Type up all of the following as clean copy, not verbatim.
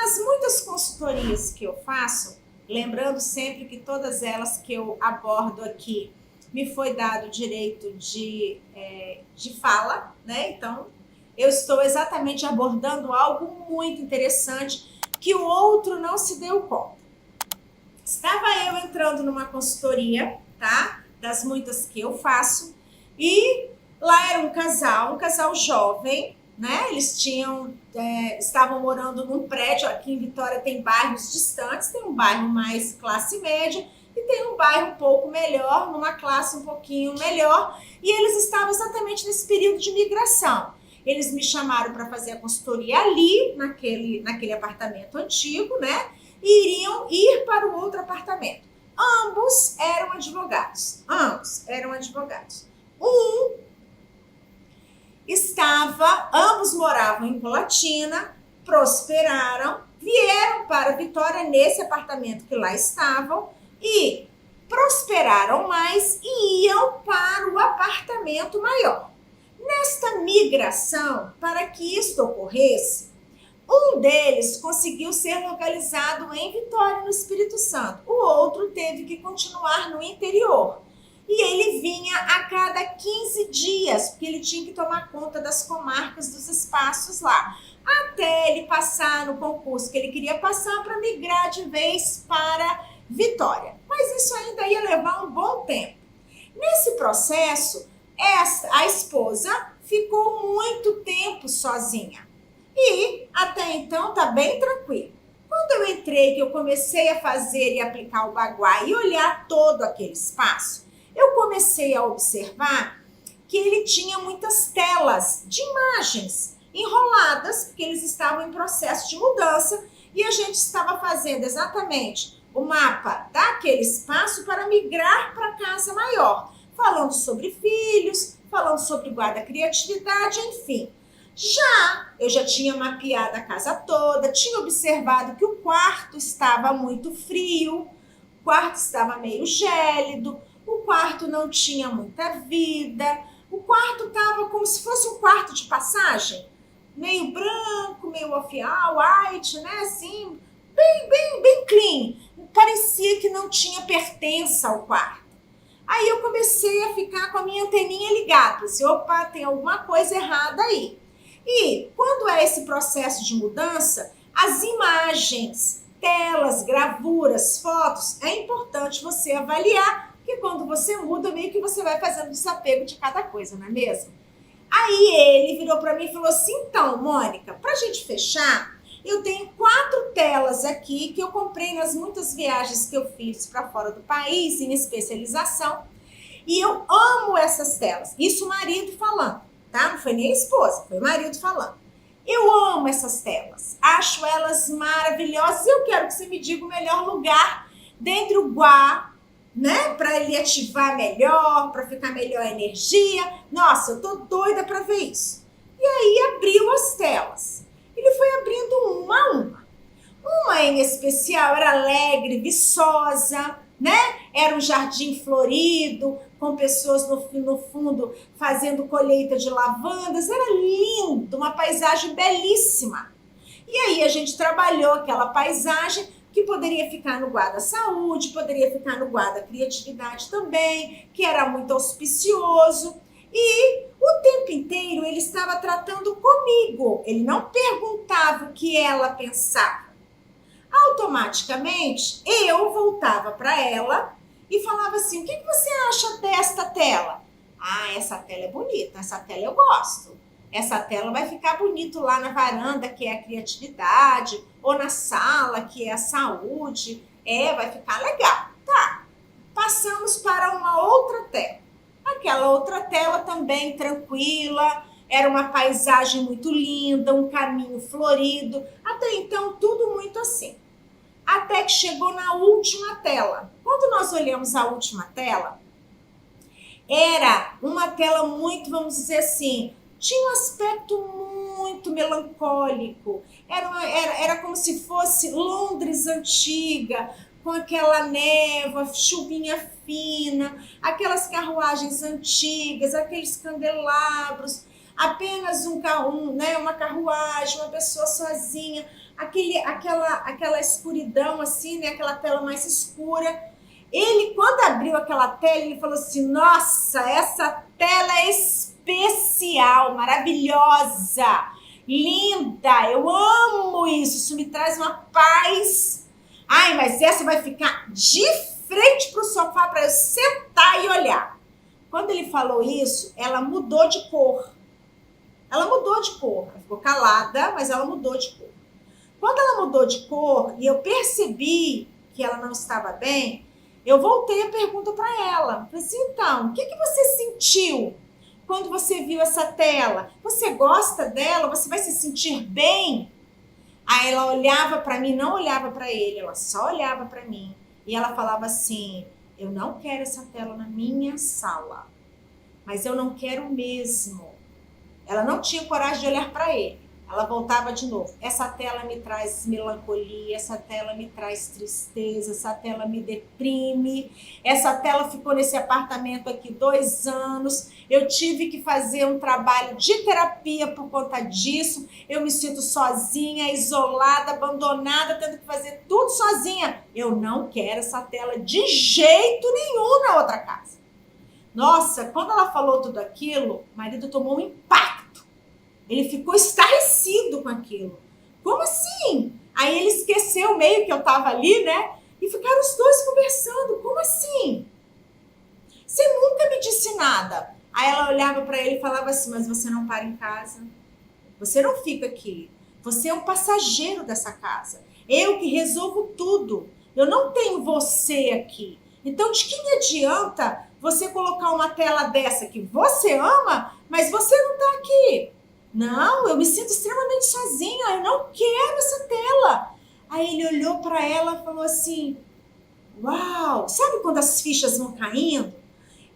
Nas muitas consultorias que eu faço, lembrando sempre que todas elas que eu abordo aqui, me foi dado o direito de fala, né? Então, eu estou exatamente abordando algo muito interessante que o outro não se deu conta. Estava eu entrando numa consultoria, tá? Das muitas que eu faço, e lá era um casal jovem, né? Eles estavam morando num prédio. Aqui em Vitória tem bairros distantes, tem um bairro mais classe média e tem um bairro um pouco melhor, numa classe um pouquinho melhor, e eles estavam exatamente nesse período de migração. Eles me chamaram para fazer a consultoria ali, naquele apartamento antigo, né? E iriam ir para o outro apartamento. Ambos eram advogados. Ambos moravam em Colatina, prosperaram, vieram para Vitória nesse apartamento que lá estavam e prosperaram mais e iam para o apartamento maior. Nesta migração, para que isto ocorresse, um deles conseguiu ser localizado em Vitória, no Espírito Santo. O outro teve que continuar no interior. E ele vinha a cada 15 dias, porque ele tinha que tomar conta das comarcas, dos espaços lá, até ele passar no concurso que ele queria passar para migrar de vez para Vitória. Mas isso ainda ia levar um bom tempo. Nesse processo, a esposa ficou muito tempo sozinha. E até então tá bem tranquilo. Quando eu entrei, que eu comecei a fazer e aplicar o baguá e olhar todo aquele espaço, eu comecei a observar que ele tinha muitas telas de imagens enroladas, porque eles estavam em processo de mudança e a gente estava fazendo exatamente o mapa daquele espaço para migrar para a casa maior, falando sobre filhos, falando sobre guarda-criatividade, enfim. Eu já tinha mapeado a casa toda, tinha observado que o quarto estava muito frio, o quarto estava meio gélido, o quarto não tinha muita vida, o quarto estava como se fosse um quarto de passagem, meio branco, meio off-white, né? Assim, bem clean. Parecia que não tinha pertença ao quarto. Aí eu comecei a ficar com a minha anteninha ligada, assim, opa, tem alguma coisa errada aí. E quando é esse processo de mudança, as imagens, telas, gravuras, fotos, é importante você avaliar, porque quando você muda, meio que você vai fazendo desapego de cada coisa, não é mesmo? Aí ele virou para mim e falou assim, então, Mônica, para a gente fechar, eu tenho 4 telas aqui que eu comprei nas muitas viagens que eu fiz para fora do país, em especialização, e eu amo essas telas. Isso o marido falando. Tá? Não foi nem a esposa, foi o marido falando. Eu amo essas telas, acho elas maravilhosas e eu quero que você me diga o melhor lugar dentre o Guá, né? Para ele ativar melhor, para ficar melhor a energia. Nossa, eu tô doida para ver isso. E aí abriu as telas. Ele foi abrindo uma a uma. Uma em especial era alegre, viçosa, né? Era um jardim florido, com pessoas no fundo fazendo colheita de lavandas. Era lindo, uma paisagem belíssima. E aí a gente trabalhou aquela paisagem que poderia ficar no guarda saúde, poderia ficar no guarda criatividade também, que era muito auspicioso. E o tempo inteiro ele estava tratando comigo. Ele não perguntava o que ela pensava. Automaticamente, eu voltava para ela e falava assim, o que você acha desta tela? Ah, essa tela é bonita, essa tela eu gosto. Essa tela vai ficar bonito lá na varanda, que é a criatividade, ou na sala, que é a saúde. Vai ficar legal. Tá, passamos para uma outra tela. Aquela outra tela também tranquila, era uma paisagem muito linda, um caminho florido. Até então, tudo muito assim. Até que chegou na última tela. Quando nós olhamos a última tela, era uma tela muito, vamos dizer assim, tinha um aspecto muito melancólico. Era como se fosse Londres antiga, com aquela névoa, chuvinha fina, aquelas carruagens antigas, aqueles candelabros, apenas uma carruagem, uma pessoa sozinha. aquela escuridão assim, né? Aquela tela mais escura. Ele, quando abriu aquela tela, ele falou assim, nossa, essa tela é especial, maravilhosa, linda, eu amo isso me traz uma paz. Ai, mas essa vai ficar de frente para o sofá para eu sentar e olhar. Quando ele falou isso, ela mudou de cor. Ela mudou de cor. Ela ficou calada, mas ela mudou de cor. Quando ela mudou de cor e eu percebi que ela não estava bem, eu voltei a pergunta para ela. Falei assim, então, o que você sentiu quando você viu essa tela? Você gosta dela? Você vai se sentir bem? Aí ela olhava para mim, não olhava para ele, ela só olhava para mim. E ela falava assim, eu não quero essa tela na minha sala, mas eu não quero mesmo. Ela não tinha coragem de olhar para ele. Ela voltava de novo. Essa tela me traz melancolia, essa tela me traz tristeza, essa tela me deprime. Essa tela ficou nesse apartamento aqui 2 anos. Eu tive que fazer um trabalho de terapia por conta disso. Eu me sinto sozinha, isolada, abandonada, tendo que fazer tudo sozinha. Eu não quero essa tela de jeito nenhum na outra casa. Nossa, quando ela falou tudo aquilo, o marido tomou um impacto. Ele ficou estarrecido com aquilo. Como assim? Aí ele esqueceu meio que eu estava ali, né? E ficaram os dois conversando. Como assim? Você nunca me disse nada. Aí ela olhava para ele e falava assim, mas você não para em casa. Você não fica aqui. Você é um passageiro dessa casa. Eu que resolvo tudo. Eu não tenho você aqui. Então, de que me adianta você colocar uma tela dessa que você ama, mas você não está aqui? Não, eu me sinto extremamente sozinha, eu não quero essa tela. Aí ele olhou para ela e falou assim, uau, sabe quando as fichas vão caindo?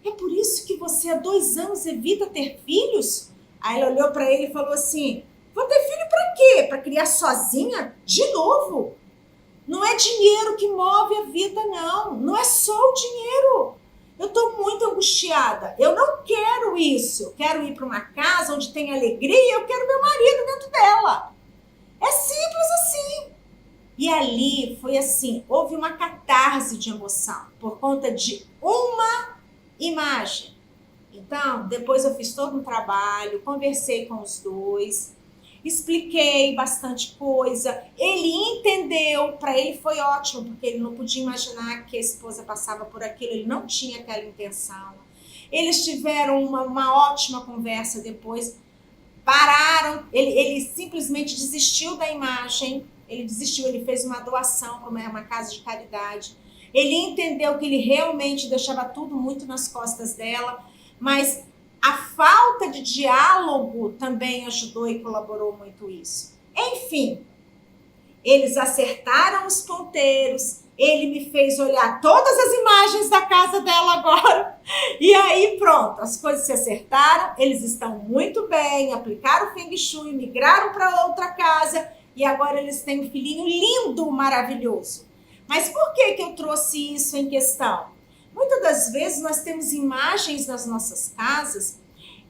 É por isso que você há 2 anos evita ter filhos? Aí ela olhou para ele e falou assim, vou ter filho para quê? Para criar sozinha? De novo? Não é dinheiro que move a vida, não. Não é só o dinheiro. Eu estou muito angustiada. Eu não quero isso. Eu quero ir para uma casa onde tem alegria e eu quero meu marido dentro dela. É simples assim. E ali foi assim, houve uma catarse de emoção por conta de uma imagem. Então, depois eu fiz todo um trabalho, conversei com os dois, expliquei bastante coisa, ele entendeu, para ele foi ótimo, porque ele não podia imaginar que a esposa passava por aquilo, ele não tinha aquela intenção. Eles tiveram uma ótima conversa depois, pararam, ele simplesmente desistiu da imagem, ele fez uma doação para uma casa de caridade, ele entendeu que ele realmente deixava tudo muito nas costas dela, mas a falta de diálogo também ajudou e colaborou muito isso. Enfim, eles acertaram os ponteiros, ele me fez olhar todas as imagens da casa dela agora, e aí pronto, as coisas se acertaram, eles estão muito bem, aplicaram o Feng Shui, migraram para outra casa, e agora eles têm um filhinho lindo, maravilhoso. Mas por que eu trouxe isso em questão? Muitas das vezes nós temos imagens nas nossas casas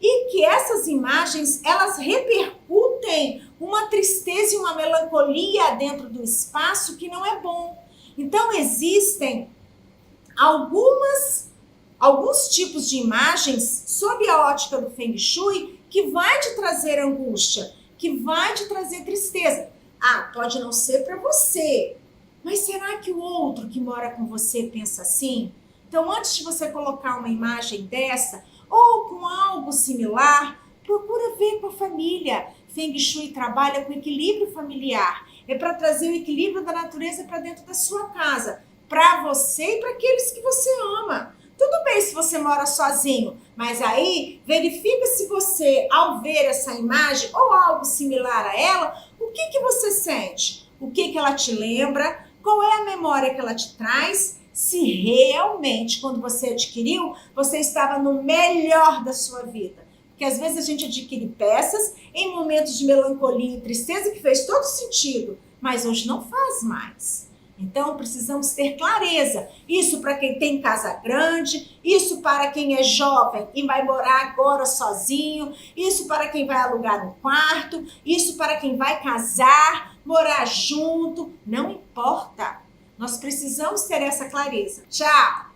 e que essas imagens, elas repercutem uma tristeza e uma melancolia dentro do espaço que não é bom. Então existem alguns tipos de imagens sob a ótica do Feng Shui que vai te trazer angústia, que vai te trazer tristeza. Ah, pode não ser para você, mas será que o outro que mora com você pensa assim? Então, antes de você colocar uma imagem dessa, ou com algo similar, procura ver com a família. Feng Shui trabalha com equilíbrio familiar. É para trazer o equilíbrio da natureza para dentro da sua casa. Para você e para aqueles que você ama. Tudo bem se você mora sozinho, mas aí verifica se você, ao ver essa imagem ou algo similar a ela, o que você sente? O que ela te lembra? Qual é a memória que ela te traz? Se realmente, quando você adquiriu, você estava no melhor da sua vida. Porque às vezes a gente adquire peças em momentos de melancolia e tristeza que fez todo sentido, mas hoje não faz mais. Então, precisamos ter clareza. Isso para quem tem casa grande, isso para quem é jovem e vai morar agora sozinho, isso para quem vai alugar um quarto, isso para quem vai casar, morar junto, não importa. Nós precisamos ter essa clareza. Tchau!